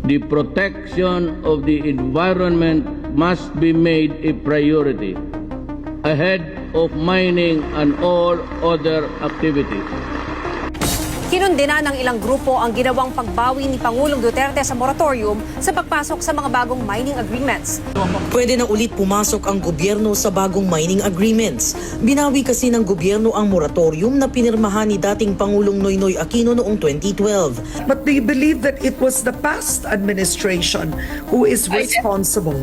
the protection of the environment must be made a priority ahead of mining and all other activities. Kinundina ng ilang grupo ang ginawang pagbawi ni Pangulong Duterte sa moratorium sa pagpasok sa mga bagong mining agreements. Pwede na ulit pumasok ang gobyerno sa bagong mining agreements. Binawi kasi ng gobyerno ang moratorium na pinirmahan ni dating Pangulong Noynoy Aquino noong 2012. But do you believe that it was the past administration who is responsible?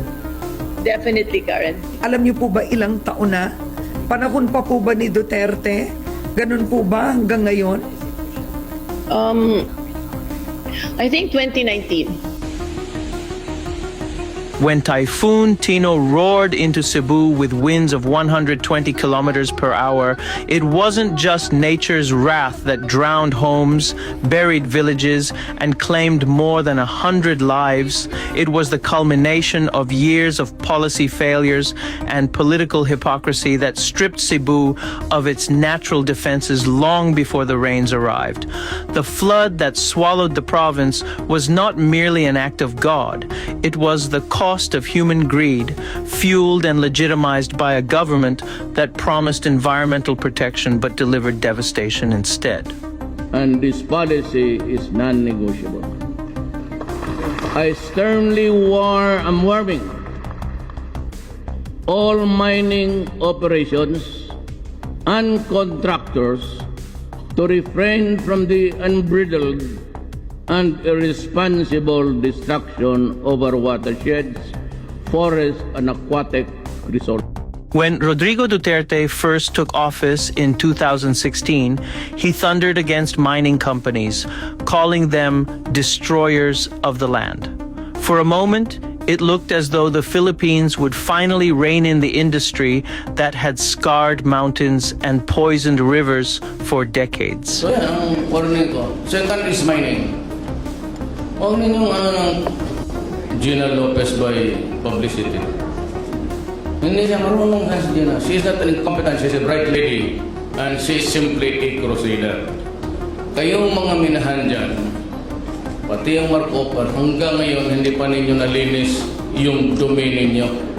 Definitely, Karen. Alam niyo po ba ilang taon na? Panahon pa po ba ni Duterte? Ganun po ba hanggang ngayon? I think 2019. When Typhoon Tino roared into Cebu with winds of 120 kilometers per hour, it wasn't just nature's wrath that drowned homes, buried villages, and claimed more than 100 lives. It was the culmination of years of policy failures and political hypocrisy that stripped Cebu of its natural defenses long before the rains arrived. The flood that swallowed the province was not merely an act of God. It was the cost of human greed, fueled and legitimized by a government that promised environmental protection but delivered devastation instead. And this policy is non-negotiable. I sternly am warning all mining operations and contractors to refrain from the unbridled and irresponsible destruction of our watersheds, forests, and aquatic resources. When Rodrigo Duterte first took office in 2016, he thundered against mining companies, calling them destroyers of the land. For a moment, it looked as though the Philippines would finally rein in the industry that had scarred mountains and poisoned rivers for decades. So yan ang warning ko. Second is mining. Huwag ninyong ng Gina Lopez by publicity. Hindi siya marunong kasi Gina. She is not an incompetent, she is a bright lady. And she is simply a crusader. Kayong mga minahan dyan, pati yung Marcopan, hanggang ngayon hindi pa ninyo nalinis yung domain ninyo.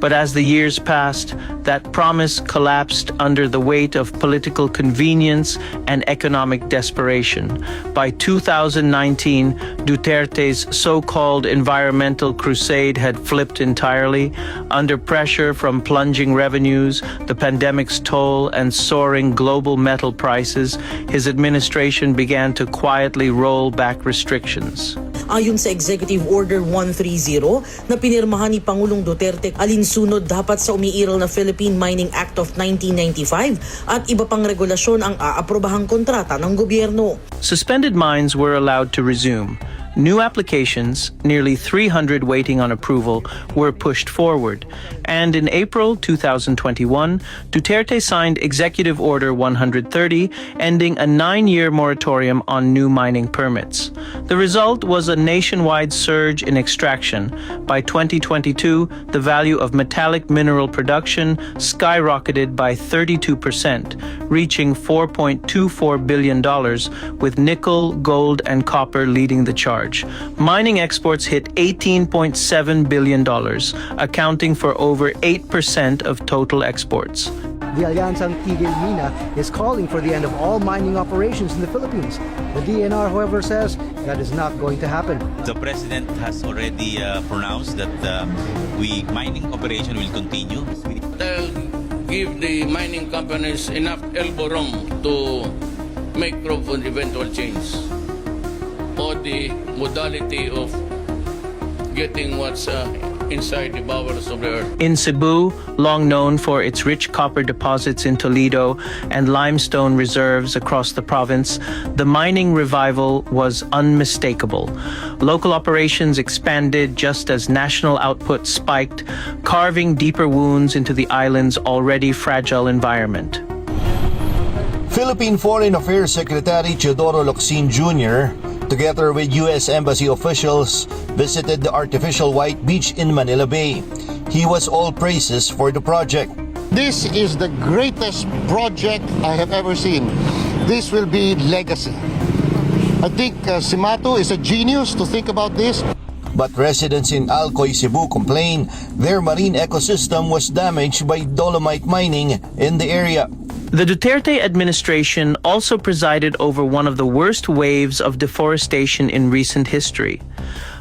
But as the years passed, that promise collapsed under the weight of political convenience and economic desperation. By 2019, Duterte's so-called environmental crusade had flipped entirely. Under pressure from plunging revenues, the pandemic's toll, and soaring global metal prices, his administration began to quietly roll back restrictions. Ayon sa Executive Order 130 na pinirmahan ni Pangulong Duterte, alinsunod dapat sa umiiral na Philippine Mining Act of 1995 at iba pang regulasyon ang aaprobahang kontrata ng gobyerno. Suspended mines were allowed to resume. New applications, nearly 300 waiting on approval, were pushed forward. And in April 2021, Duterte signed Executive Order 130, ending a 9-year moratorium on new mining permits. The result was a nationwide surge in extraction. By 2022, the value of metallic mineral production skyrocketed by 32%, reaching $4.24 billion, with nickel, gold, and copper leading the charge. Mining exports hit $18.7 billion, accounting for over 8% of total exports. The Aliansang Tigil Mina is calling for the end of all mining operations in the Philippines. The DNR, however, says that is not going to happen. The President has already pronounced that mining operation will continue. They'll give the mining companies enough elbow room to make room for eventual change, or the modality of getting what's inside the bowels of the earth. In Cebu, long known for its rich copper deposits in Toledo and limestone reserves across the province, the mining revival was unmistakable. Local operations expanded just as national output spiked, carving deeper wounds into the island's already fragile environment. Philippine Foreign Affairs Secretary Teodoro Locsin Jr., together with U.S. Embassy officials, visited the artificial white beach in Manila Bay. He was all praises for the project. This is the greatest project I have ever seen. This will be legacy. I think Simato is a genius to think about this. But residents in Alcoy, Cebu complain their marine ecosystem was damaged by dolomite mining in the area. The Duterte administration also presided over one of the worst waves of deforestation in recent history.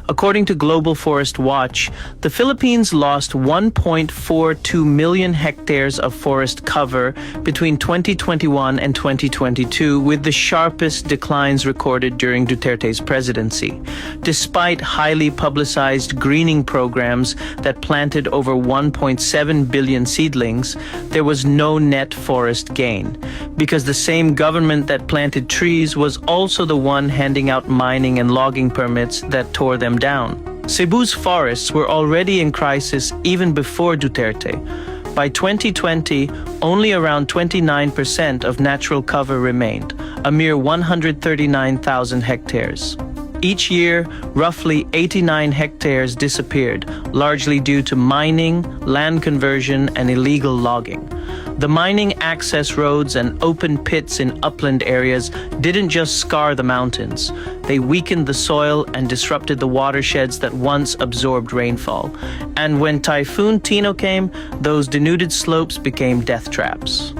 According to Global Forest Watch, the Philippines lost 1.42 million hectares of forest cover between 2021 and 2022, with the sharpest declines recorded during Duterte's presidency. Despite highly publicized greening programs that planted over 1.7 billion seedlings, there was no net forest gain, because the same government that planted trees was also the one handing out mining and logging permits that tore them down. Cebu's forests were already in crisis even before Duterte. By 2020, only around 29% of natural cover remained, a mere 139,000 hectares. Each year, roughly 89 hectares disappeared, largely due to mining, land conversion, and illegal logging. The mining access roads and open pits in upland areas didn't just scar the mountains. They weakened the soil and disrupted the watersheds that once absorbed rainfall. And when Typhoon Tino came, those denuded slopes became death traps.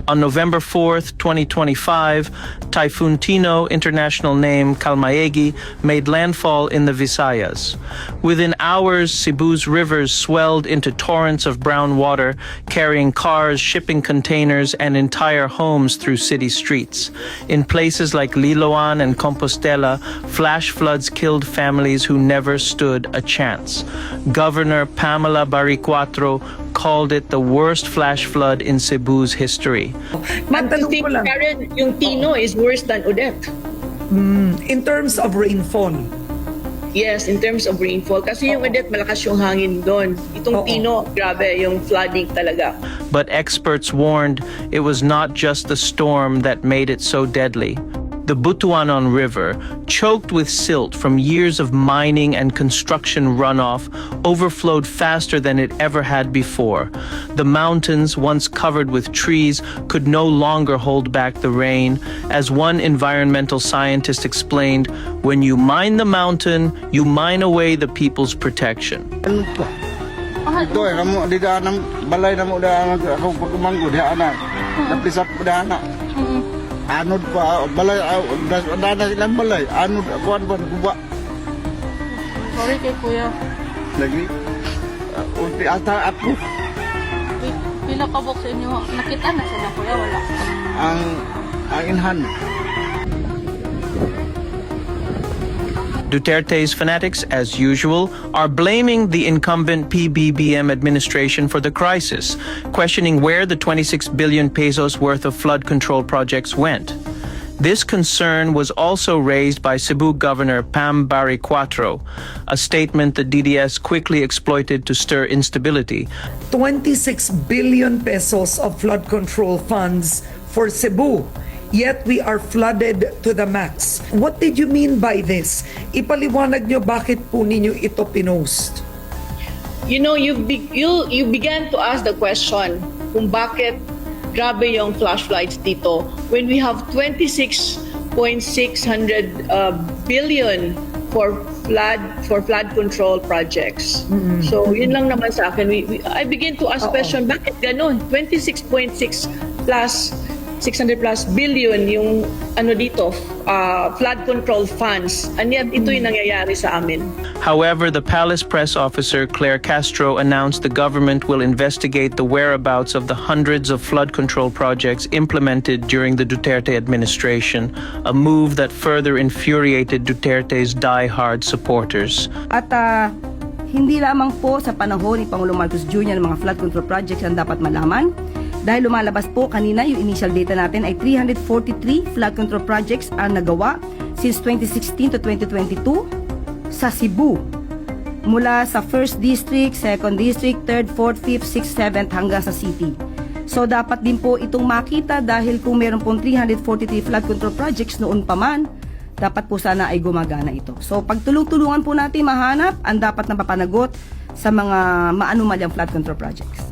On November 4th, 2025, Typhoon Tino, international name Kalmaegi, made landfall in the Visayas. Within hours, Cebu's rivers swelled into torrents of brown water, carrying cars, shipping containers, and entire homes through city streets. In places like Liloan and Compostela, flash floods killed families who never stood a chance. Governor Pamela Baricuatro called it the worst flash flood in Cebu's history. But I think, Karen, yung Tino is worse than Odette. In terms of rainfall. Yes, in terms of rainfall. Kasi yung Odette, malakas yung hangin doon. Itong Tino, grabe, yung flooding talaga. But experts warned it was not just the storm that made it so deadly. The Butuanon River, choked with silt from years of mining and construction runoff, overflowed faster than it ever had before. The mountains, once covered with trees, could no longer hold back the rain. As one environmental scientist explained, when you mine the mountain, you mine away the people's protection. Ito kamu di dalam balay namo dah ako pagmanggo di anak. Napisap dah anak. Anod pa balay dana silang balay anod kuan kuba. Sorry kay kuya. Lagi ulti ata ako. Pila ka box sa inyo? Nakita na sa kuya wala. Ang inhan. Duterte's fanatics, as usual, are blaming the incumbent PBBM administration for the crisis, questioning where the 26 billion pesos worth of flood control projects went. This concern was also raised by Cebu Governor Pam Baricuatro, a statement the DDS quickly exploited to stir instability. 26 billion pesos of flood control funds for Cebu. Yet we are flooded to the max. What did you mean by this? Ipaliwanag nyo bakit po ninyo ito pinost? You know, you began to ask the question kung bakit grabe yung flash floods dito when we have 26.600 billion for flood control projects. So yun lang naman sa akin. I begin to ask question, bakit ganun? 26.6 plus 600 plus billion yung ano dito, flood control funds. And yet, ito yung nangyayari sa amin. However, the palace press officer Claire Castro announced the government will investigate the whereabouts of the hundreds of flood control projects implemented during the Duterte administration, a move that further infuriated Duterte's die-hard supporters. At hindi lamang po sa panahon ni Pangulong Marcos Jr. ng mga flood control projects ang dapat malaman. Dahil lumalabas po kanina yung initial data natin ay 343 flood control projects ang nagawa since 2016 to 2022 sa Cebu. Mula sa 1st District, 2nd District, 3rd, 4th, 5th, 6th, 7th hanggang sa City. So dapat din po itong makita dahil kung meron pong 343 flood control projects noon pa man, dapat po sana ay gumagana ito. So pagtulong-tulungan po natin mahanap ang dapat na papanagot sa mga maanumalyang flood control projects.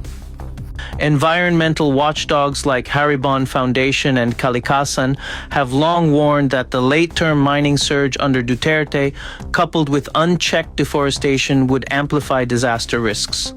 Environmental watchdogs like Haribon Foundation and Kalikasan have long warned that the late-term mining surge under Duterte, coupled with unchecked deforestation, would amplify disaster risks.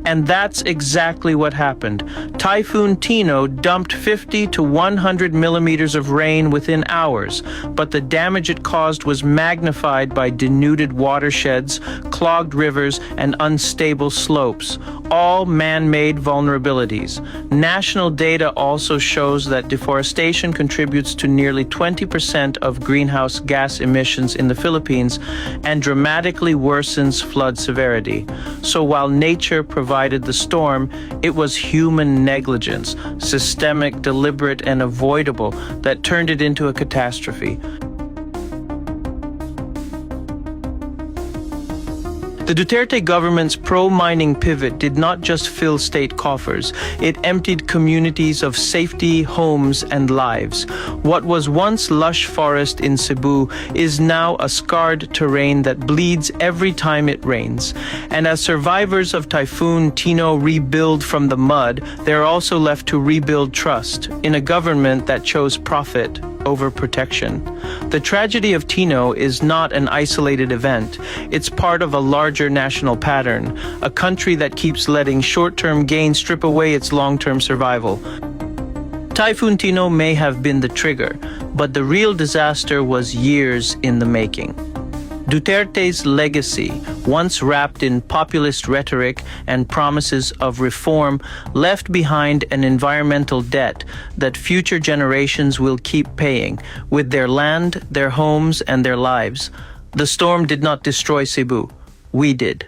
And that's exactly what happened. Typhoon Tino dumped 50 to 100 millimeters of rain within hours, but the damage it caused was magnified by denuded watersheds, clogged rivers, and unstable slopes, all man-made vulnerabilities. National data also shows that deforestation contributes to nearly 20% of greenhouse gas emissions in the Philippines and dramatically worsens flood severity. So while nature provides the storm, it was human negligence, systemic, deliberate, and avoidable, that turned it into a catastrophe. The Duterte government's pro-mining pivot did not just fill state coffers. It emptied communities of safety, homes, and lives. What was once lush forest in Cebu is now a scarred terrain that bleeds every time it rains. And as survivors of Typhoon Tino rebuild from the mud, they're also left to rebuild trust in a government that chose profit over protection. The tragedy of Tino is not an isolated event. It's part of a larger national pattern, a country that keeps letting short-term gain strip away its long-term survival. Typhoon Tino may have been the trigger, but the real disaster was years in the making. Duterte's legacy, once wrapped in populist rhetoric and promises of reform, left behind an environmental debt that future generations will keep paying with their land, their homes, and their lives. The storm did not destroy Cebu. We did.